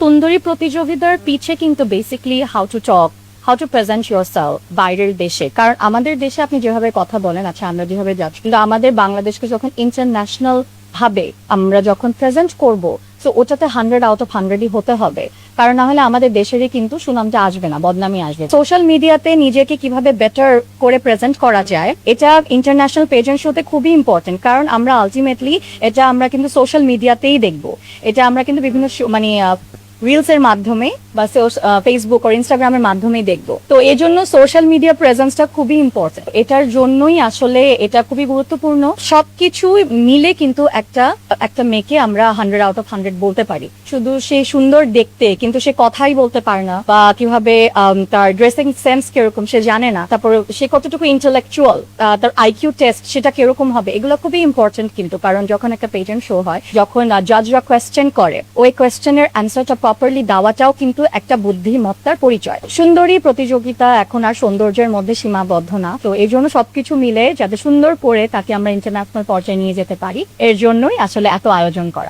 সুন্দরী প্রতিযোগিতার পিছে কিন্তু basically how to present yourself বাইরের দেশে, কারণ আমাদের দেশে আপনি যেভাবে কথা বলেন, আচ্ছা আমরা যেভাবে যাচ্ছি, কিন্তু আমাদের বাংলাদেশকে যখন ইন্টারন্যাশনাল ভাবে আমরা যখন প্রেজেন্ট করব, তো ওটাতে 100 আউট অফ 100ই হতে হবে, কারণ না হলে আমাদের দেশেরই কিন্তু সুনামটা আসবে না, বদনামই আসবে। সোশ্যাল মিডিয়াতে নিজেকে কিভাবে বেটার করে প্রেজেন্ট করা যায়, এটা ইন্টারন্যাশনাল পেজেন্ট শোতে খুবই ইম্পর্টেন্ট, কারণ আমরা আলটিমেটলি এটা আমরা কিন্তু সোশ্যাল মিডিয়াতেই দেখবো, এটা আমরা কিন্তু বিভিন্ন মানে রিলস এর মাধ্যমে বা ফেসবুক আর ইনস্টাগ্রামের মাধ্যমেই দেখবো। তো এই জন্য সোশ্যাল মিডিয়া প্রেজেন্সটা খুবই ইম্পর্টেন্ট, এটার জন্যই আসলে এটা খুবই গুরুত্বপূর্ণ। সবকিছু মিলে কিন্তু একটা মেয়েকে আমরা 100 আউট অফ 100 বলতে পারি। শুধু সে সুন্দর দেখতে, কিন্তু সে কথাই বলতে পারে না, বা কিভাবে তার ড্রেসিং সেন্স কিরকম সে জানে না, তারপর সে কতটুকু ইন্টেলেকচুয়াল, তার আইকিউ টেস্ট সেটা কিরকম হবে, এগুলো খুবই ইম্পর্টেন্ট কিন্তু। কারণ যখন একটা পেজেন্ট শো হয়, যখন জাজরা কোয়েশ্চেন করে, ওই কোয়েশ্চেনের অ্যান্সারটা প্রপারলি দেওয়াটাও কিন্তু একটা বুদ্ধিমত্তার পরিচয়। সুন্দরী প্রতিযোগিতা এখন আর সৌন্দর্যের মধ্যে সীমাবদ্ধ না, তো এই জন্য সবকিছু মিলে যাতে সুন্দর করে তাকে আমরা ইন্টারন্যাশনাল পর্যায়ে নিয়ে যেতে পারি, এর জন্যই আসলে এত আয়োজন করা।